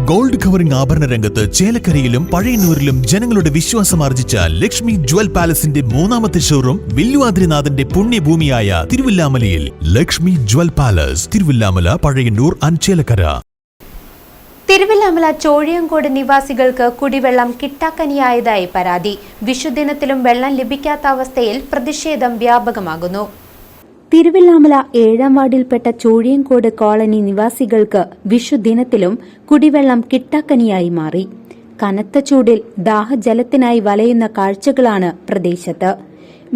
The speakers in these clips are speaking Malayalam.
ഗോൾഡ് കവറിംഗ് ആഭരണ രംഗത്ത് ചേലക്കരയിലും പഴയന്നൂരിലും ജനങ്ങളുടെ വിശ്വാസം ആർജിച്ച ലക്ഷ്മി ജ്വൽ പാലസിന്റെ മൂന്നാമത്തെ ഷോറൂം വില്ലുവാദ്രിനാഥന്റെ പുണ്യഭൂമിയായ തിരുവില്ലാമലയിൽ. Lakshmi jewel palace, Thiruvilwamala, Pazhayannur and Chelakkara. Thiruvilwamala Chozhiyankode നിവാസികൾക്ക് കുടിവെള്ളം കിട്ടാക്കനിയായതായി പരാതി. വിഷുദിനത്തിലും വെള്ളം ലഭിക്കാത്ത അവസ്ഥയിൽ പ്രതിഷേധം വ്യാപകമാകുന്നു. തിരുവില്ലാമല 7-ാം വാർഡിൽപ്പെട്ട ചോഴിയങ്കോട് കോളനി നിവാസികൾക്ക് വിഷുദിനത്തിലും കുടിവെള്ളം കിട്ടാക്കനിയായി മാറി. കനത്ത ചൂടിൽ ദാഹജലത്തിനായി വലയുന്ന കാഴ്ചകളാണ് പ്രദേശത്ത്.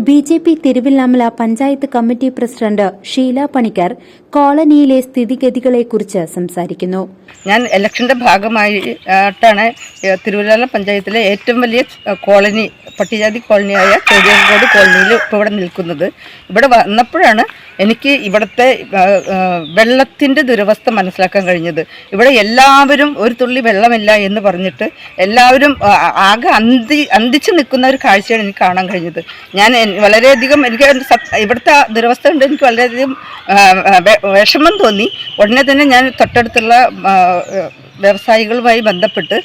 BJP Thiruvilwamala panchayat committee president Sheela Panicker കോളനിയിലെ സ്ഥിതിഗതികളെക്കുറിച്ച് സംസാരിക്കുന്നു. ഞാൻ ഇലക്ഷന്റെ ഭാഗമായിട്ടാണ് തിരുവല്ലാമല പഞ്ചായത്തിലെ ഏറ്റവും വലിയ കോളനി, പട്ടികജാതി കോളനിയായ ചോഴിയങ്കോട് കോളനിയിൽ ഇപ്പോൾ ഇവിടെ നിൽക്കുന്നത്. ഇവിടെ വന്നപ്പോഴാണ് എനിക്ക് ഇവിടുത്തെ വെള്ളത്തിൻ്റെ ദുരവസ്ഥ മനസ്സിലാക്കാൻ കഴിഞ്ഞത്. ഇവിടെ എല്ലാവരും ഒരു തുള്ളി വെള്ളമില്ല എന്ന് പറഞ്ഞിട്ട് എല്ലാവരും ആകെ അന്തിച്ച് നിൽക്കുന്ന ഒരു കാഴ്ചയാണ് എനിക്ക് കാണാൻ കഴിഞ്ഞത്. ഞാൻ വളരെയധികം എനിക്ക് ഇവിടുത്തെ ദുരവസ്ഥ കൊണ്ട് എനിക്ക് വളരെയധികം വിഷമം തോന്നി. ഉടനെ തന്നെ ഞാൻ തൊട്ടടുത്തുള്ള വ്യവസായികളുമായി ബന്ധപ്പെട്ട്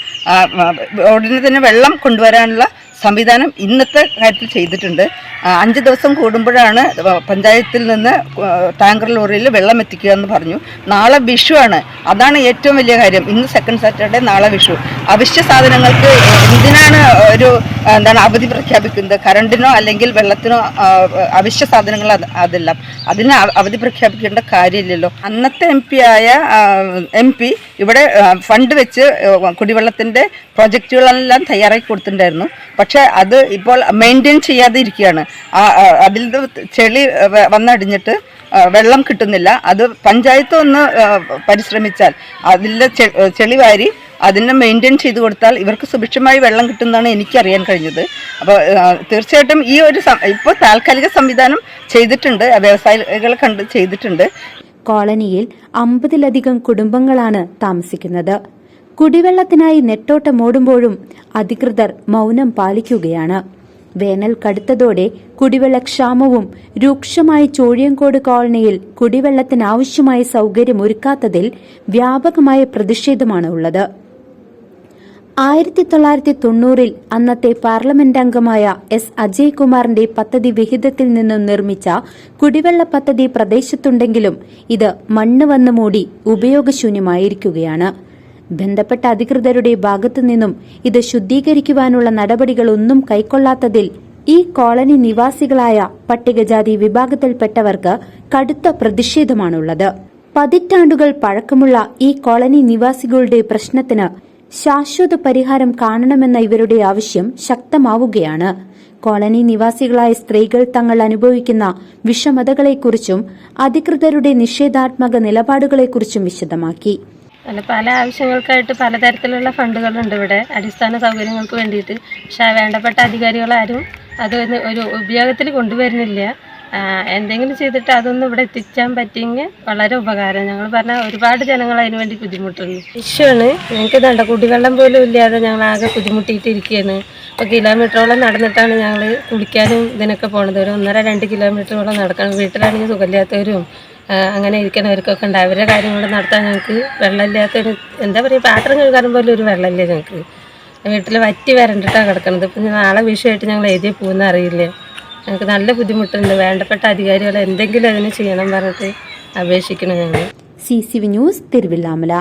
ഉടനെ തന്നെ വെള്ളം കൊണ്ടുവരാനുള്ള സംവിധാനം ഇന്നത്തെ കാര്യത്തിൽ ചെയ്തിട്ടുണ്ട്. 5 ദിവസം കൂടുമ്പോഴാണ് പഞ്ചായത്തിൽ നിന്ന് ടാങ്കർ ലോറിയിൽ വെള്ളം എത്തിക്കുക എന്ന് പറഞ്ഞു. നാളെ വിഷുവാണ്, അതാണ് ഏറ്റവും വലിയ കാര്യം. ഇന്ന് സെക്കൻഡ് സാറ്റർഡേ, നാളെ വിഷു. അവശ്യ സാധനങ്ങൾക്ക് എന്തിനാണ് അവധി പ്രഖ്യാപിക്കുന്നത്? കറണ്ടിനോ അല്ലെങ്കിൽ വെള്ളത്തിനോ അവശ്യ സാധനങ്ങൾ അതെല്ലാം അതിന് അവധി പ്രഖ്യാപിക്കേണ്ട കാര്യമില്ലല്ലോ. അന്നത്തെ MP ഇവിടെ ഫണ്ട് വെച്ച് കുടിവെള്ളത്തിൻ്റെ പ്രൊജക്റ്റുകളെല്ലാം തയ്യാറാക്കി കൊടുത്തിട്ടുണ്ടായിരുന്നു. പക്ഷെ അത് ഇപ്പോൾ മെയിൻറ്റെയിൻ ചെയ്യാതെ ഇരിക്കുകയാണ്. അതിൽ ചെളി വന്നടിഞ്ഞിട്ട് വെള്ളം കിട്ടുന്നില്ല. അത് പഞ്ചായത്ത് ഒന്ന് പരിശ്രമിച്ചാൽ അതിലെ ചെളി വാരി അതിനെ മെയിൻറ്റെയിൻ ചെയ്ത് കൊടുത്താൽ ഇവർക്ക് സുഭിക്ഷമായി വെള്ളം കിട്ടുന്നതാണ് എനിക്കറിയാൻ കഴിഞ്ഞത്. അപ്പോൾ തീർച്ചയായിട്ടും ഈ ഒരു ഇപ്പോൾ താൽക്കാലിക സംവിധാനം ചെയ്തിട്ടുണ്ട്, വ്യവസായികളെ കണ്ട് ചെയ്തിട്ടുണ്ട്. കോളനിയിൽ 50-ലധികം കുടുംബങ്ങളാണ് താമസിക്കുന്നത്. കുടിവെള്ളത്തിനായി നെട്ടോട്ടമോടുമ്പോഴും അധികൃതർ മൗനം പാലിക്കുകയാണ്. വേനൽ കടുത്തതോടെ കുടിവെള്ളക്ഷാമവും രൂക്ഷമായി ചോഴിയങ്കോട് കോളനിയിൽ കുടിവെള്ളത്തിനാവശ്യമായ സൌകര്യമൊരുക്കാത്തതിൽ വ്യാപകമായ പ്രതിഷേധമാണ് ഉള്ളത്. 1990-ൽ അന്നത്തെ പാർലമെന്റ് അംഗമായ S. അജയ്കുമാറിന്റെ പദ്ധതി വിഹിതത്തിൽ നിന്നും നിർമ്മിച്ച കുടിവെള്ള പദ്ധതി പ്രദേശത്തുണ്ടെങ്കിലും ഇത് മണ്ണ് വന്ന് മൂടി ഉപയോഗശൂന്യമായിരിക്കുകയാണ്. ബന്ധപ്പെട്ട അധികൃതരുടെ ഭാഗത്തുനിന്നും ഇത് ശുദ്ധീകരിക്കുവാനുള്ള നടപടികളൊന്നും കൈക്കൊള്ളാത്തതിൽ ഈ കോളനി നിവാസികളായ പട്ടികജാതി വിഭാഗത്തിൽപ്പെട്ടവർക്ക് കടുത്ത പ്രതിഷേധമാണുള്ളത്. പതിറ്റാണ്ടുകൾ പഴക്കമുള്ള ഈ കോളനി നിവാസികളുടെ പ്രശ്നത്തിന് ശാശ്വത പരിഹാരം കാണണമെന്ന ഇവരുടെ ആവശ്യം ശക്തമാവുകയാണ്. കോളനി നിവാസികളായ സ്ത്രീകൾ തങ്ങൾ അനുഭവിക്കുന്ന വിഷമതകളെക്കുറിച്ചും അധികൃതരുടെ നിഷേധാത്മക നിലപാടുകളെക്കുറിച്ചും വിശദമാക്കി. പല ആവശ്യങ്ങൾക്കായിട്ട് പലതരത്തിലുള്ള ഫണ്ടുകളുണ്ട് ഇവിടെ, അടിസ്ഥാന സൗകര്യങ്ങൾക്ക് വേണ്ടിയിട്ട്. പക്ഷേ വേണ്ടപ്പെട്ട അധികാരികളാരും അത് ഒരു ഉപയോഗത്തിൽ കൊണ്ടുവരുന്നില്ല. എന്തെങ്കിലും ചെയ്തിട്ട് അതൊന്നും ഇവിടെ എത്തിച്ചാൻ പറ്റിയെങ്കിൽ വളരെ ഉപകാരം. ഞങ്ങൾ പറഞ്ഞാൽ ഒരുപാട് ജനങ്ങൾ അതിന് വേണ്ടി ബുദ്ധിമുട്ടുണ്ട്. വിഷുവാണ്, ഞങ്ങൾക്ക് ദണ്ട കുടിവെള്ളം പോലും ഇല്ലാതെ ഞങ്ങൾ ആകെ ബുദ്ധിമുട്ടിയിട്ടിരിക്കുകയാണ്. ഇപ്പോൾ കിലോമീറ്ററോളം നടന്നിട്ടാണ് ഞങ്ങൾ കുളിക്കാനും ഇതിനൊക്കെ പോണത്. ഒരു 1.5-2 കിലോമീറ്ററോളം നടക്കണം. വീട്ടിലാണെങ്കിൽ സുഖമില്ലാത്തവരും അങ്ങനെ ഇരിക്കുന്നവർക്കൊക്കെ ഉണ്ട്. അവരുടെ കാര്യങ്ങൾ നടത്താൻ ഞങ്ങൾക്ക് വെള്ളമില്ലാത്തൊരു എന്താ പറയുക, പാത്രം കഴുകാനും പോലും ഒരു വെള്ളമില്ല ഞങ്ങൾക്ക്. വീട്ടിൽ വറ്റി വരണ്ടിട്ടാണ് കിടക്കുന്നത്. ഇപ്പം നാളെ വിഷയമായിട്ട് ഞങ്ങൾ എഴുതി പോകുന്ന അറിയില്ല. ഞങ്ങൾക്ക് നല്ല ബുദ്ധിമുട്ടുണ്ട്. വേണ്ടപ്പെട്ട അധികാരികൾ എന്തെങ്കിലും അതിന് ചെയ്യണം പറഞ്ഞിട്ട് അപേക്ഷിക്കണം ഞങ്ങൾ. CCV news, Thiruvilwamala.